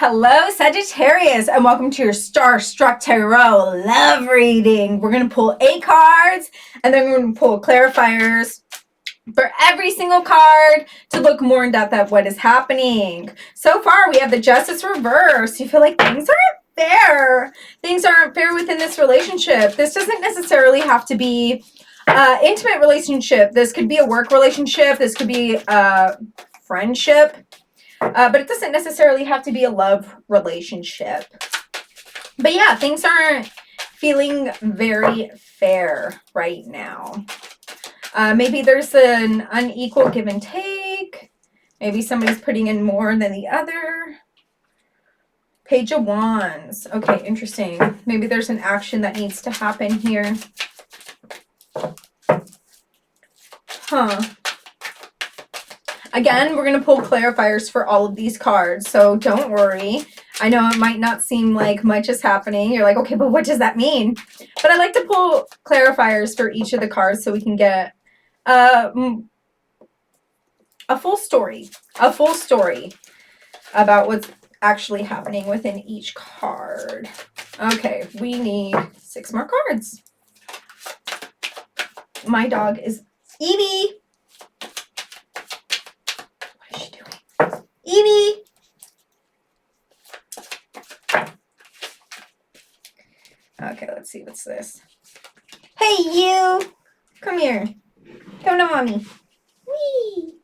Hello, Sagittarius, and welcome to your Starstruck Tarot love reading. We're going to pull 8 cards, and then we're going to pull clarifiers for every single card to look more in depth at what is happening. So far, we have the Justice reverse. You feel like things aren't fair. Things aren't fair within this relationship. This doesn't necessarily have to be an intimate relationship. This could be a work relationship. This could be a friendship. But it doesn't necessarily have to be a love relationship. But yeah, things aren't feeling very fair right now. Maybe there's an unequal give and take. Maybe somebody's putting in more than the other. Page of Wands. Okay, interesting. Maybe there's an action that needs to happen here. Again, we're going to pull clarifiers for all of these cards, so don't worry. I know it might not seem like much is happening. You're like, okay, but what does that mean? But I like to pull clarifiers for each of the cards so we can get a full story about what's actually happening within each card. Okay, we need 6 more cards. My dog is Evie. Evie! Okay, let's see. What's this? Hey, you! Come here. Come to mommy. Whee!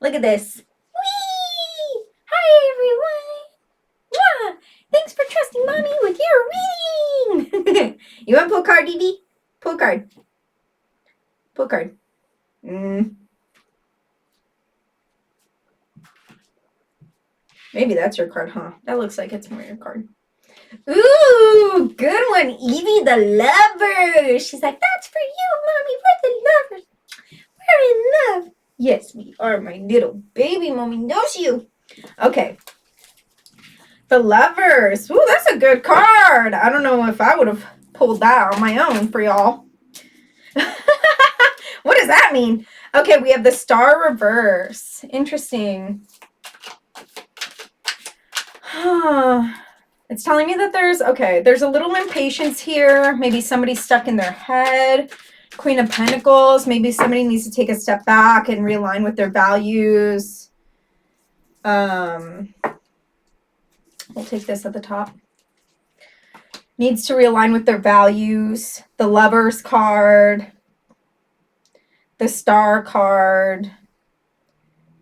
Look at this. Whee! Hi, everyone! Mwah! Thanks for trusting mommy with your reading! You want to pull a card, Evie? Pull a card. Pull a card. Maybe that's your card, huh? That looks like it's more your card. Ooh, good one, Evie the lover. She's like, that's for you, mommy. We're the lovers. We're in love. Yes, we are, my little baby. Mommy knows you. Okay. The lovers. Ooh, that's a good card. I don't know if I would have pulled that on my own for y'all. What does that mean? Okay, we have the star reverse. Interesting. It's telling me that there's a little impatience here. Maybe somebody's stuck in their head. Queen of Pentacles. Maybe somebody needs to take a step back and realign with their values. We'll take this at the top. Needs to realign with their values. The Lovers card. The Star card.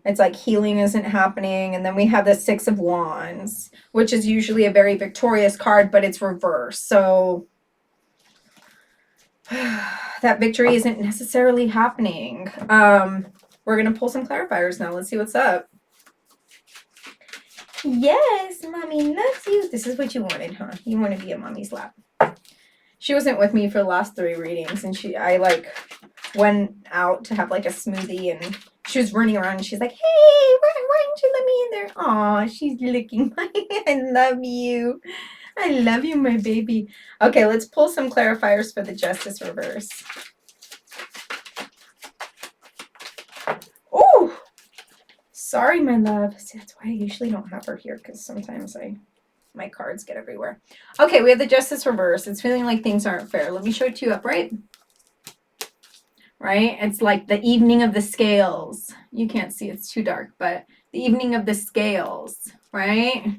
It's like healing isn't happening. And then we have the 6 of Wands, which is usually a very victorious card, but it's reversed. So that victory isn't necessarily happening. We're going to pull some clarifiers now. Let's see what's up. Yes, mommy loves you. This is what you wanted, huh? You want to be in mommy's lap. She wasn't with me for the last 3 readings, and I went out to have like a smoothie, and she was running around and she's like, hey, why didn't you let me in there? Aw, she's licking my, I love you. I love you, my baby. Okay, let's pull some clarifiers for the Justice reverse. Oh, sorry, my love. See, that's why I usually don't have her here, because sometimes my cards get everywhere. Okay, we have the Justice reverse. It's feeling like things aren't fair. Let me show it to you upright. Right? It's like the evening of the scales. You can't see, it's too dark, but the evening of the scales, right?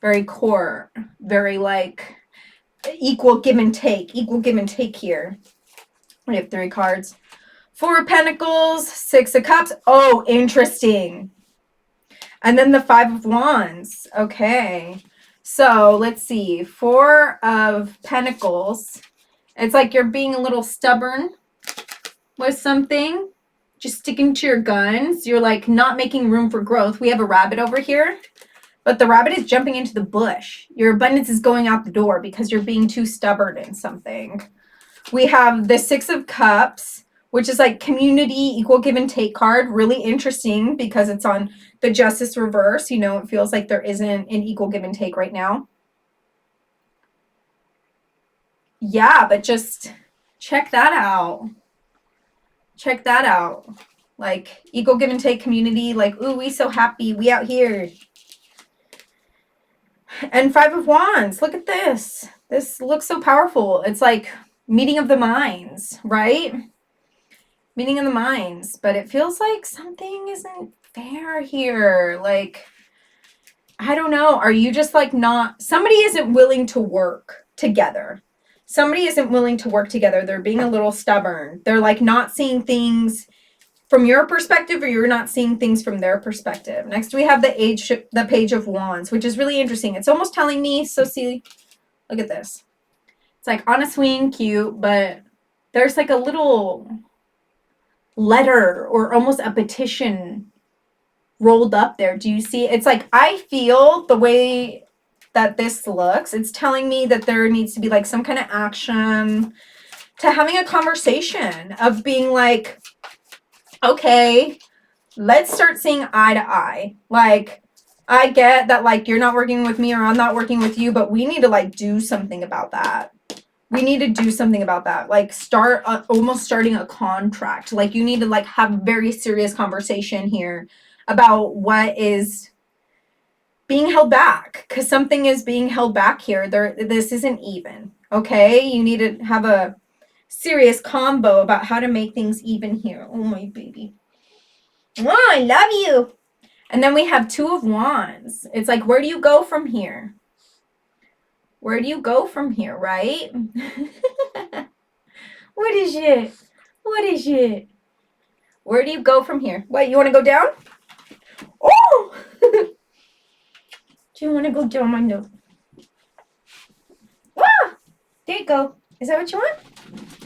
Very core, very like equal give and take here. We have 3 cards. 4 of Pentacles, 6 of Cups. Oh, interesting. And then the 5 of Wands. Okay. So let's see. 4 of Pentacles. It's like you're being a little stubborn with something, just sticking to your guns. You're like not making room for growth. We have a rabbit over here, but the rabbit is jumping into the bush. Your abundance is going out the door because you're being too stubborn in something. We have the 6 of Cups, which is like community, equal give and take card. Really interesting because it's on the Justice reverse. You know, it feels like there isn't an equal give and take right now. Yeah, but just check that out. Check that out. Like equal give and take community. Like, ooh, we so happy. We out here. And 5 of Wands. Look at this. This looks so powerful. It's like meeting of the minds, right? Meeting of the minds. But it feels like something isn't fair here. Like, I don't know. Are you just like not... Somebody isn't willing to work together. Somebody isn't willing to work together. They're being a little stubborn. They're like not seeing things from your perspective, or you're not seeing things from their perspective. Next, we have the Page of Wands, which is really interesting. It's almost telling me, so see, look at this. It's like on a swing, cute, but there's like a little letter or almost a petition rolled up there. Do you see? It's like, I feel the way that this looks, it's telling me that there needs to be like some kind of action to having a conversation of being like, okay, let's start seeing eye to eye. Like, I get that, like, you're not working with me or I'm not working with you, but we need to, like, do something about that. We need to do something about that. Like, start almost starting a contract. Like, you need to, like, have a very serious conversation here about what is being held back. Because something is being held back here. This isn't even. Okay? You need to have a serious combo about how to make things even here. Oh, my baby. Oh, I love you. And then we have 2 of Wands. It's like, where do you go from here? Where do you go from here, right? What is it? What is it? Where do you go from here? What, you want to go down? Oh! Do you want to go down my nose? Ah! There you go. Is that what you want?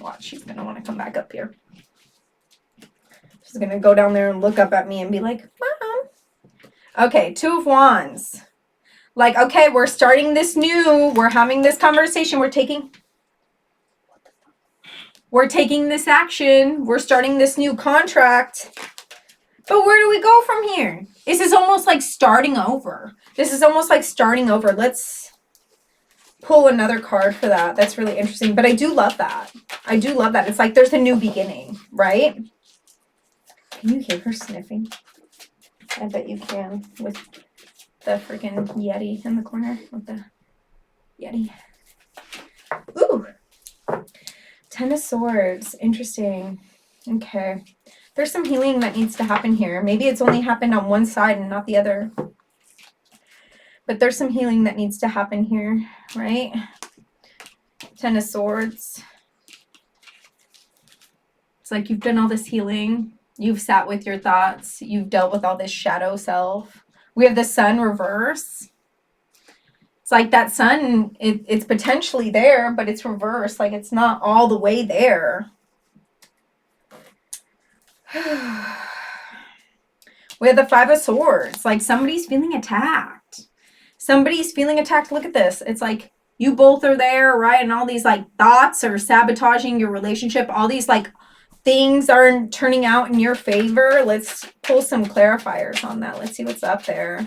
Watch, she's going to want to come back up here. She's going to go down there and look up at me and be like, Mom. Okay, 2 of Wands. Like, okay, we're starting this new. We're having this conversation. We're taking this action. We're starting this new contract. But where do we go from here? This is almost like starting over. This is almost like starting over. Let's pull another card for that. That's really interesting. But I do love that. I do love that. It's like there's a new beginning, right? Can you hear her sniffing? I bet you can with the freaking Yeti in the corner with the Yeti. Ooh. 10 of Swords. Interesting. Okay. There's some healing that needs to happen here. Maybe it's only happened on one side and not the other. But there's some healing that needs to happen here, right? 10 of Swords. It's like you've done all this healing. You've sat with your thoughts. You've dealt with all this shadow self. We have the Sun reverse. It's like that sun, it's potentially there, but it's reversed. Like it's not all the way there. We have the 5 of Swords. Like somebody's feeling attacked. Somebody's feeling attacked. Look at this. It's like you both are there, right? And all these like thoughts are sabotaging your relationship. All these like things aren't turning out in your favor. Let's pull some clarifiers on that. Let's see what's up there.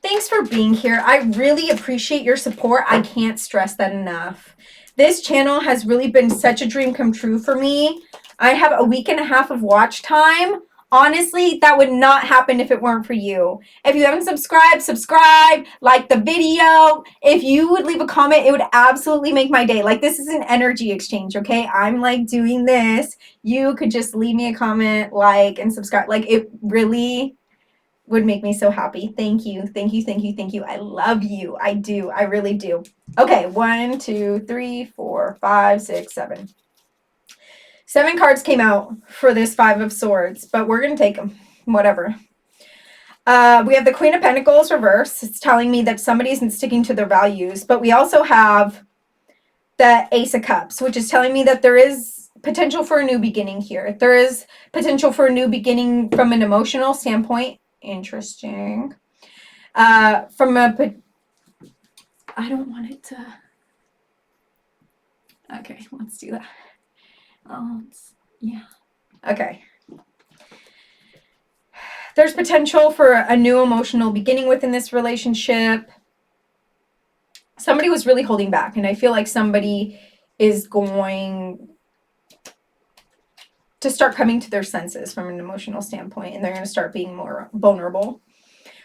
Thanks for being here. I really appreciate your support. I can't stress that enough. This channel has really been such a dream come true for me. I have a week and a half of watch time. Honestly, that would not happen if it weren't for you. If you haven't subscribed, subscribe, like the video. If you would leave a comment, it would absolutely make my day. Like this is an energy exchange, okay? I'm like doing this. You could just leave me a comment, like, and subscribe. Like it really would make me so happy. Thank you. Thank you. Thank you. Thank you. I love you. I do. I really do. Okay. 1, 2, 3, 4, 5, 6, 7. 7 cards came out for this 5 of Swords, but we're going to take them. Whatever. We have the Queen of Pentacles reverse. It's telling me that somebody isn't sticking to their values, but we also have the Ace of Cups, which is telling me that there is potential for a new beginning here. There is potential for a new beginning from an emotional standpoint. Interesting. From a, I don't want it to, okay, let's do that. Oh, yeah. Okay. There's potential for a new emotional beginning within this relationship. Somebody was really holding back, and I feel like somebody is going to start coming to their senses from an emotional standpoint, and they're going to start being more vulnerable.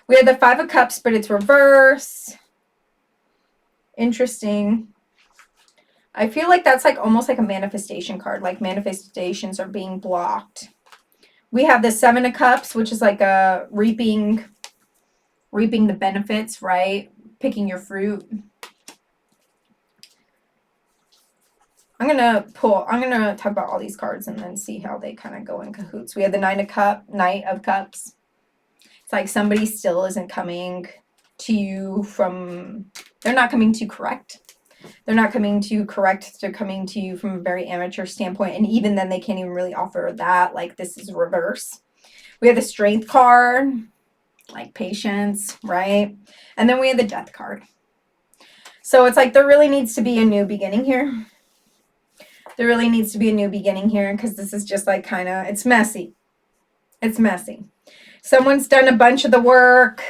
We have the Five of Cups, but it's reverse. Interesting. I feel like that's like almost like a manifestation card, like manifestations are being blocked. We have the Seven of Cups, which is like a reaping the benefits, right? Picking your fruit. I'm going to talk about all these cards and then see how they kind of go in cahoots. We have the Knight of Cups. It's like somebody still isn't coming to you from, they're not coming to correct. They're not coming to correct. They're coming to you from a very amateur standpoint. And even then, they can't even really offer that. Like, this is reverse. We have the Strength card, like patience, right? And then we have the Death card. So it's like there really needs to be a new beginning here. There really needs to be a new beginning here because this is just like kind of, it's messy. It's messy. Someone's done a bunch of the work.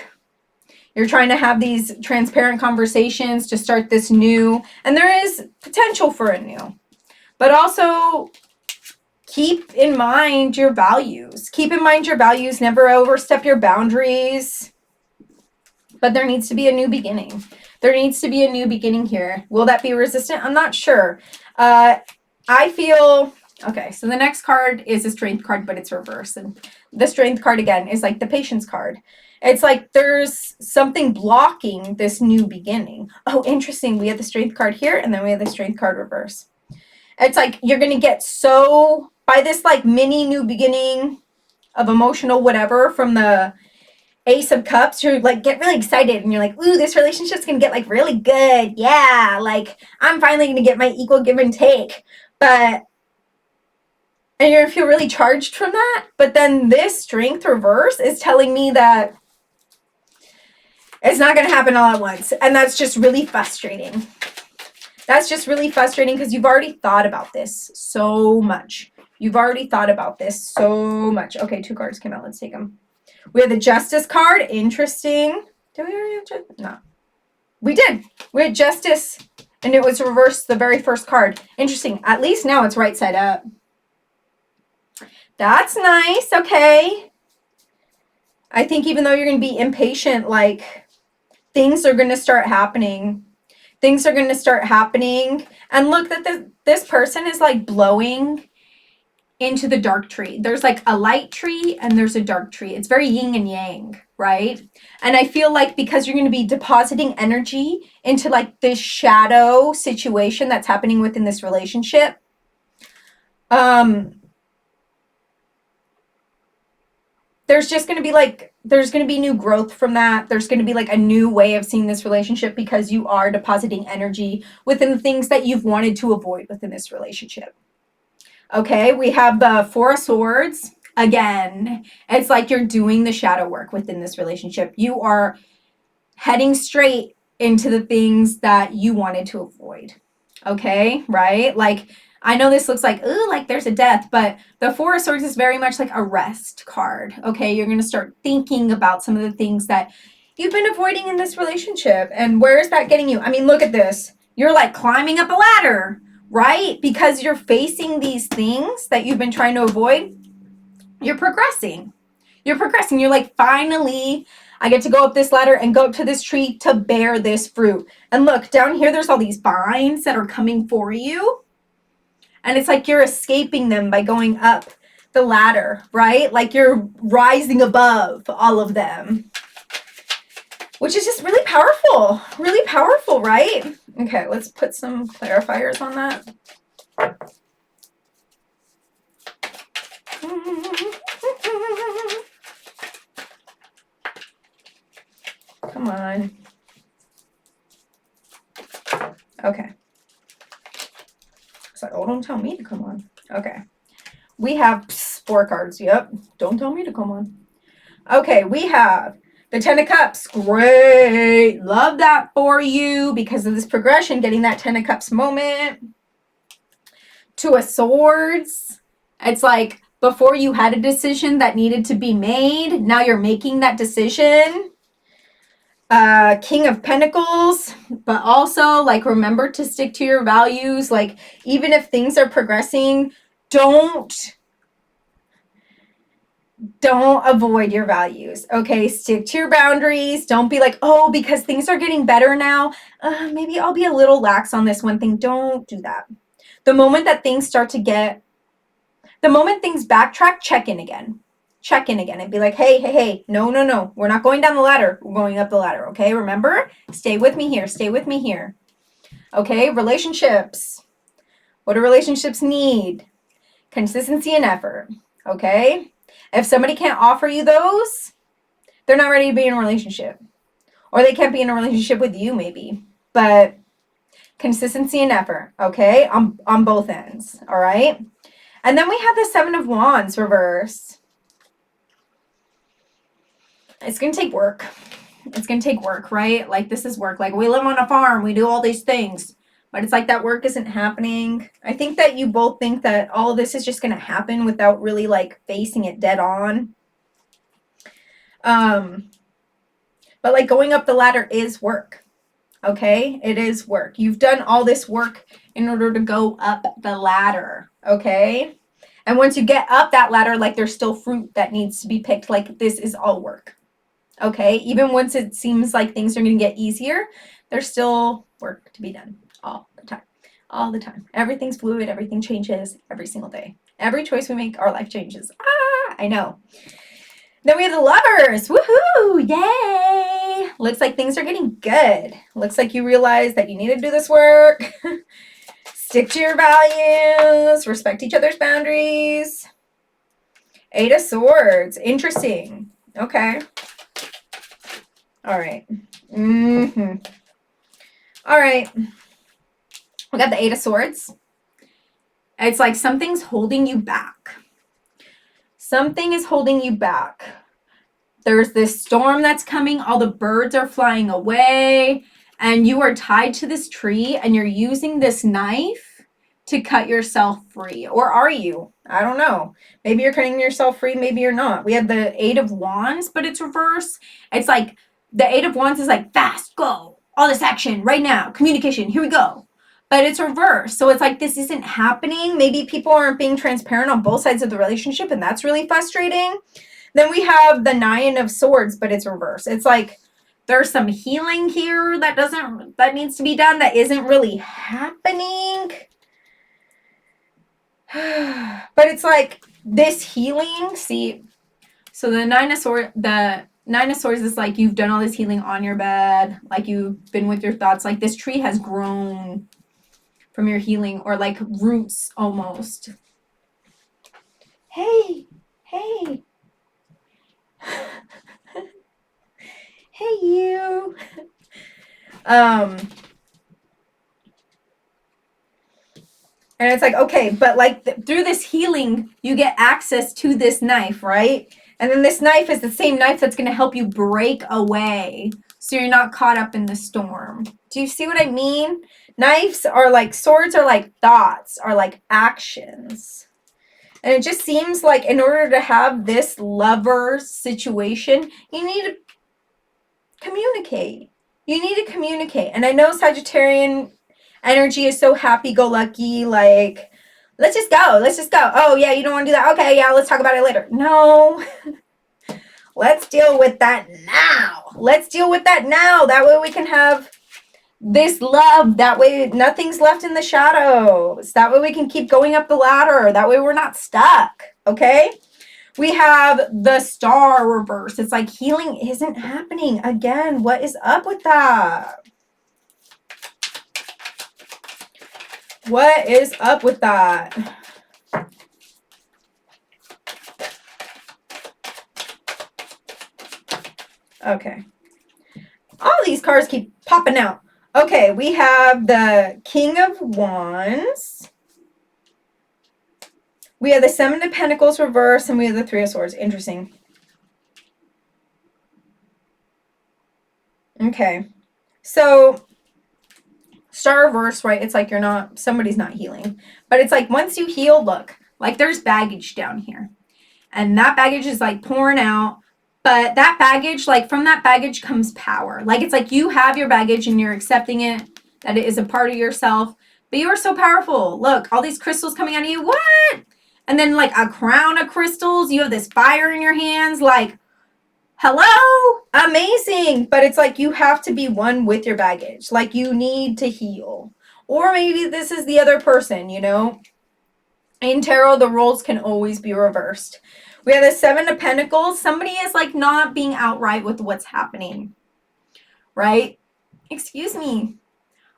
You're trying to have these transparent conversations to start this new, and there is potential for a new, but also keep in mind your values. Keep in mind your values, never overstep your boundaries, but there needs to be a new beginning. There needs to be a new beginning here. Will that be resistant? I'm not sure. I feel, okay, so the next card is a Strength card, but it's reverse, and the Strength card again is like the Patience card. It's like there's something blocking this new beginning. Oh, interesting. We have the Strength card here, and then we have the Strength card reverse. It's like you're going to get so, by this like mini new beginning of emotional whatever from the Ace of Cups, you like get really excited, and you're like, ooh, this relationship's going to get like really good. Yeah, like I'm finally going to get my equal give and take. And you're going to feel really charged from that. But then this Strength reverse is telling me that it's not going to happen all at once. And that's just really frustrating. That's just really frustrating because you've already thought about this so much. You've already thought about this so much. Okay, 2 cards came out. Let's take them. We have the Justice card. Interesting. Did we already have Justice? No. We did. We had Justice, and it was reversed the very first card. Interesting. At least now it's right side up. That's nice. Okay. I think even though you're going to be impatient, like, things are going to start happening. Things are going to start happening. And look, that this person is like blowing into the dark tree. There's like a light tree and there's a dark tree. It's very yin and yang, right? And I feel like because you're going to be depositing energy into like this shadow situation that's happening within this relationship, there's just going to be like, there's going to be new growth from that. There's going to be like a new way of seeing this relationship because you are depositing energy within the things that you've wanted to avoid within this relationship. Okay, we have the Four of Swords. Again, it's like you're doing the shadow work within this relationship. You are heading straight into the things that you wanted to avoid. Okay, right? Like, I know this looks like, ooh, like there's a death, but the Four of Swords is very much like a rest card. Okay, you're going to start thinking about some of the things that you've been avoiding in this relationship. And where is that getting you? I mean, look at this. You're like climbing up a ladder, right? Because you're facing these things that you've been trying to avoid. You're progressing. You're progressing. You're like, finally, I get to go up this ladder and go up to this tree to bear this fruit. And look, down here, there's all these vines that are coming for you. And it's like you're escaping them by going up the ladder, right? Like you're rising above all of them, which is just really powerful, right? Okay, let's put some clarifiers on that. Come on. Okay. It's like, oh, don't tell me to come on. Okay. We have 4 cards. Yep. Don't tell me to come on. Okay, we have the 10 of Cups. Great. Love that for you because of this progression, getting that 10 of Cups moment. 2 of Swords. It's like before you had a decision that needed to be made. Now you're making that decision. King of Pentacles, but also like remember to stick to your values. Like even if things are progressing, don't don't avoid your values, okay? Stick to your boundaries. Don't be like, oh, because things are getting better now, maybe I'll be a little lax on this one thing. Don't do that. The moment things backtrack, check in again. Check in again and be like, hey, no. We're not going down the ladder. We're going up the ladder, okay? Remember? Stay with me here. Stay with me here. Okay? Relationships. What do relationships need? Consistency and effort, okay? If somebody can't offer you those, they're not ready to be in a relationship. Or they can't be in a relationship with you, maybe. But consistency and effort, okay? On both ends, all right? And then we have the Seven of Wands reverse. It's going to take work. It's going to take work, right? Like, this is work. Like, we live on a farm. We do all these things. But it's like that work isn't happening. I think that you both think that all this is just going to happen without really, like, facing it dead on. But, like, going up the ladder is work. Okay? It is work. You've done all this work in order to go up the ladder. Okay? And once you get up that ladder, like, there's still fruit that needs to be picked. Like, this is all work. Okay? Even once it seems like things are going to get easier, there's still work to be done all the time. All the time. Everything's fluid. Everything changes every single day. Every choice we make, our life changes. I know. Then we have the Lovers. Woohoo! Yay! Looks like things are getting good. Looks like you realize that you need to do this work. Stick to your values. Respect each other's boundaries. Eight of Swords. Interesting. Okay. All right. All right. We got the Eight of Swords. It's like something's holding you back. Something is holding you back. There's this storm that's coming. All the birds are flying away. And you are tied to this tree. And you're using this knife to cut yourself free. Or are you? I don't know. Maybe you're cutting yourself free. Maybe you're not. We have the Eight of Wands, but it's reverse. It's like the Eight of Wands is like, fast, go. All this action right now. Communication. Here we go. But it's reverse. So it's like this isn't happening. Maybe people aren't being transparent on both sides of the relationship, and that's really frustrating. Then we have the Nine of Swords, but it's reverse. It's like there's some healing here that needs to be done that isn't really happening. But it's like this healing, see, so the Nine of Swords is like you've done all this healing on your bed, like you've been with your thoughts, like this tree has grown from your healing, or like roots almost. Hey. Hey, you. And it's like, okay, but like through this healing, you get access to this knife, right? And then this knife is the same knife that's going to help you break away so you're not caught up in the storm. Do you see what I mean? Knives are like, swords are like thoughts, are like actions. And it just seems like in order to have this lover situation, you need to communicate. You need to communicate. And I know Sagittarian energy is so happy-go-lucky, like, let's just go. Oh, yeah, you don't want to do that? Okay, yeah, let's talk about it later. No. Let's deal with that now. That way we can have this love. That way nothing's left in the shadows. That way we can keep going up the ladder. That way we're not stuck. Okay? We have the Star reverse. It's like healing isn't happening. Again, what is up with that? What is up with that? Okay. All these cards keep popping out. Okay, we have the King of Wands. We have the Seven of Pentacles reverse, and we have the Three of Swords. Interesting. Okay. So, Star reverse, right? It's like somebody's not healing. But it's like once you heal, look, like there's baggage down here. And that baggage is like pouring out. But that baggage, like from that baggage comes power. Like it's like you have your baggage and you're accepting it, that it is a part of yourself. But you are so powerful. Look, all these crystals coming out of you. What? and then like a crown of crystals. You have this fire in your hands. Like, hello, amazing. But it's like you have to be one with your baggage. Like, you need to heal. Or maybe this is the other person, you know? In tarot, the roles can always be reversed. We have the Seven of Pentacles. Somebody is like not being outright with what's happening, right? Excuse me.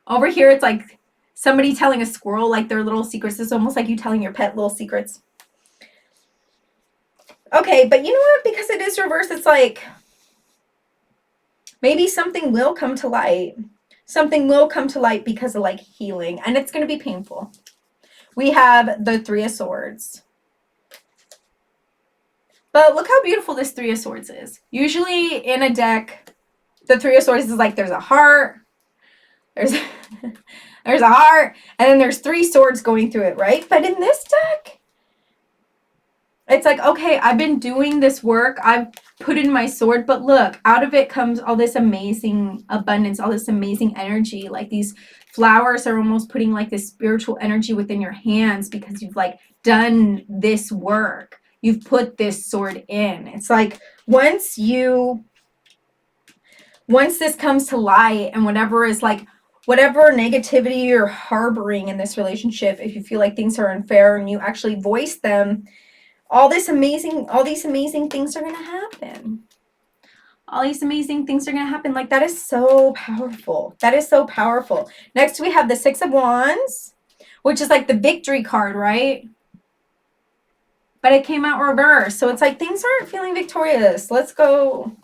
Over here, it's like somebody telling a squirrel like their little secrets. It's almost like you telling your pet little secrets. Okay, but you know what? Because it is reversed, it's like maybe something will come to light. Something will come to light because of like healing, and it's going to be painful. We have the Three of Swords. But look how beautiful this Three of Swords is. Usually in a deck, the Three of Swords is like there's a heart, there's there's a heart, and then there's three swords going through it, right? But in this deck, it's like, okay, I've been doing this work. I've put in my sword, but look, out of it comes all this amazing abundance, all this amazing energy. Like these flowers are almost putting like this spiritual energy within your hands because you've like done this work. You've put this sword in. It's like once this comes to light and whatever is like, whatever negativity you're harboring in this relationship, if you feel like things are unfair and you actually voice them, all these amazing things are going to happen. All these amazing things are going to happen. Like, that is so powerful. That is so powerful. Next, we have the Six of Wands, which is like the victory card, right? But it came out reversed. So it's like things aren't feeling victorious. Let's go.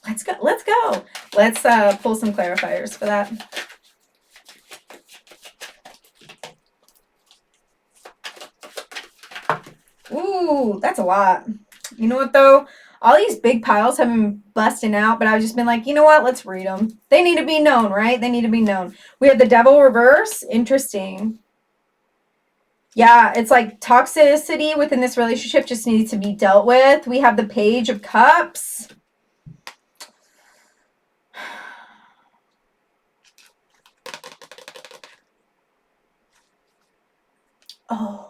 Let's go. Let's go. Let's pull some clarifiers for that. Ooh, that's a lot. You know what, though? All these big piles have been busting out, but I've just been like, you know what? Let's read them. They need to be known, right? They need to be known. We have the Devil reverse. Interesting. Yeah, it's like toxicity within this relationship just needs to be dealt with. We have the Page of Cups. Oh.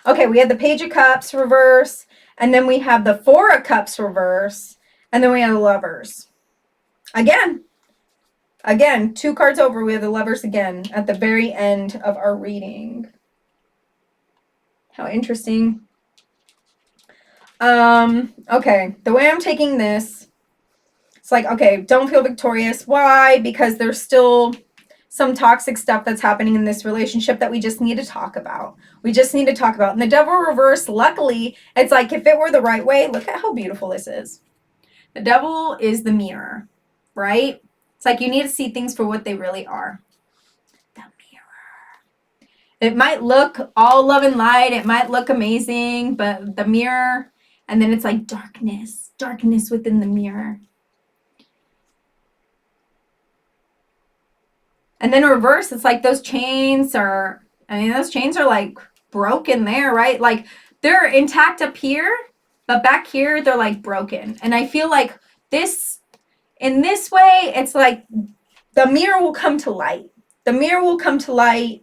Okay, we have the Page of Cups reverse, and then we have the Four of Cups reverse, and then we have the Lovers. Again, two cards over, we have the Lovers again at the very end of our reading. How interesting. Okay, the way I'm taking this, it's like, okay, don't feel victorious. Why? Because there's still some toxic stuff that's happening in this relationship that we just need to talk about. We just need to talk about. And the Devil reverse, luckily, it's like if it were the right way, look at how beautiful this is. The Devil is the mirror, right? It's like you need to see things for what they really are. The mirror. It might look all love and light. It might look amazing, but the mirror, and then it's like darkness within the mirror. And then reverse, it's like those chains are, those chains are like broken there, right? Like they're intact up here, but back here, they're like broken. And I feel like in this way, it's like the mirror will come to light. The mirror will come to light.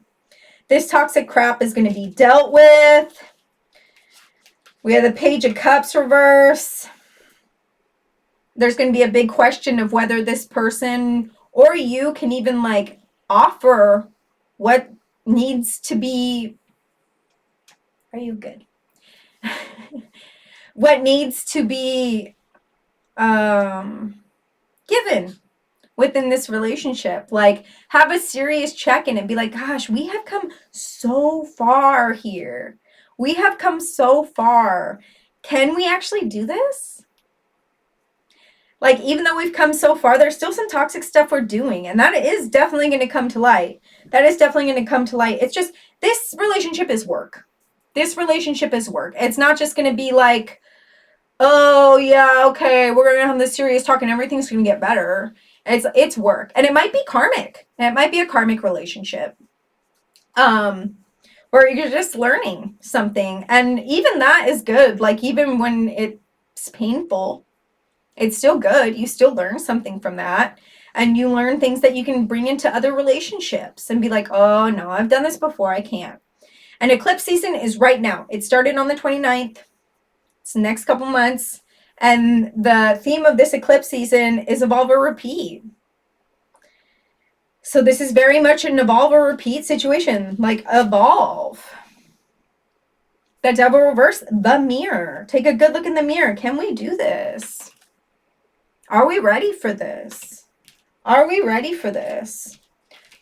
This toxic crap is going to be dealt with. We have the Page of Cups reverse. There's going to be a big question of whether this person or you can even like offer what needs to be. Are you good? What needs to be given within this relationship. Like, have a serious check-in and be like, gosh, we have come so far here. We have come so far. Can we actually do this? Like, even though we've come so far, there's still some toxic stuff we're doing. And that is definitely going to come to light. That is definitely going to come to light. It's just, this relationship is work. This relationship is work. It's not just going to be like, oh, yeah, okay, we're going to have this serious talk and everything's going to get better. It's work. And it might be karmic. And it might be a karmic relationship. Where you're just learning something. And even that is good. Like, even when it's painful, it's still good. You still learn something from that. And you learn things that you can bring into other relationships and be like, oh, no, I've done this before. I can't. And eclipse season is right now. It started on the 29th. It's the next couple months. And the theme of this eclipse season is evolve or repeat. So this is very much an evolve or repeat situation. Like, evolve. The Devil reverse, the mirror. Take a good look in the mirror. Can we do this? Are we ready for this? Are we ready for this?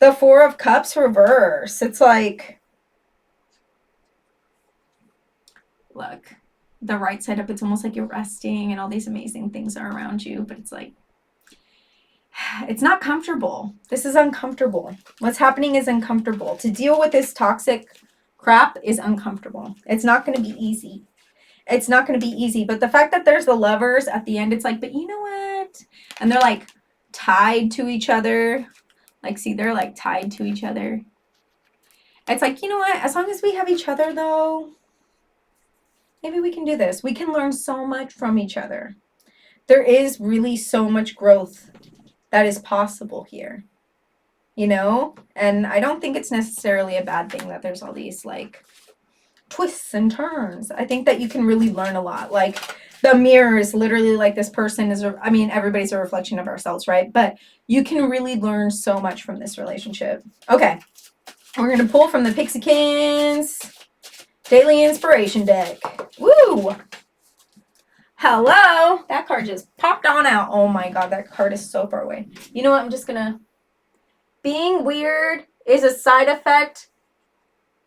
The Four of Cups reverse. It's like, look, the right side up, it's almost like you're resting and all these amazing things are around you, but it's like, it's not comfortable. This is uncomfortable. What's happening is uncomfortable. To deal with this toxic crap is uncomfortable. It's not going to be easy. It's not going to be easy. But the fact that there's the Lovers at the end, it's like, but you know what? And they're like tied to each other. Like, see, they're like tied to each other. It's like, you know what? As long as we have each other, though, maybe we can do this. We can learn so much from each other. There is really so much growth that is possible here, you know? And I don't think it's necessarily a bad thing that there's all these like twists and turns. I think that you can really learn a lot. Like, the mirror is literally like, this person is, I mean, everybody's a reflection of ourselves, right? But you can really learn so much from this relationship. Okay, we're going to pull from the Pixiekins Daily Inspiration deck. Woo! Hello! That card just popped on out. Oh my god, that card is so far away. You know what? I'm just going to... Being weird is a side effect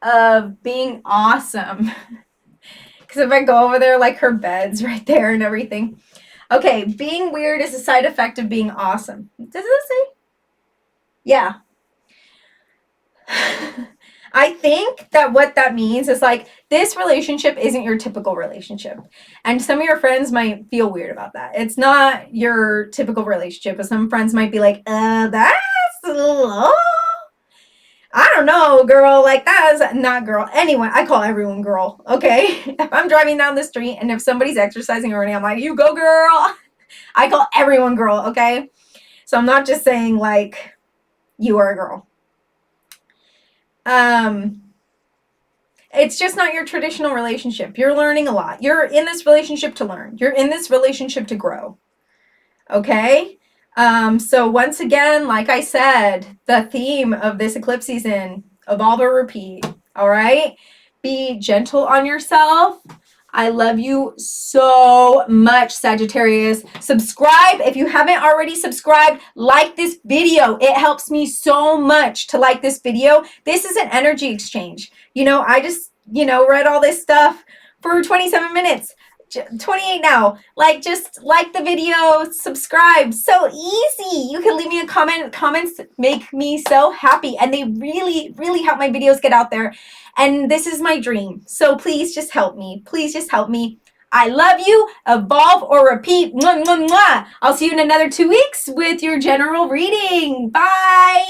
of being awesome. Because if I go over there, like, her bed's right there and everything. Okay, being weird is a side effect of being awesome. Does it say? Yeah. I think that what that means is, like, this relationship isn't your typical relationship. And some of your friends might feel weird about that. It's not your typical relationship. But some friends might be like, that's a little... I don't know, girl, like, that is not girl. Anyway, I call everyone girl, okay? If I'm driving down the street and if somebody's exercising or anything, I'm like, you go, girl. I call everyone girl, okay? So I'm not just saying, like, you are a girl. It's just not your traditional relationship. You're learning a lot. You're in this relationship to learn. You're in this relationship to grow, okay? So once again, like I said, the theme of this eclipse season, evolve or repeat, all right? Be gentle on yourself. I love you so much, Sagittarius. Subscribe if you haven't already subscribed. Like this video. It helps me so much to like this video. This is an energy exchange. You know, I just, read all this stuff for 27 minutes. 28 now. Like, just like the video, subscribe. So easy. You can leave me a comment. Comments make me so happy, and they really, really help my videos get out there. And this is my dream. So please just help me. Please just help me. I love you. Evolve or repeat. Mwah, mwah, mwah. I'll see you in another 2 weeks with your general reading. Bye.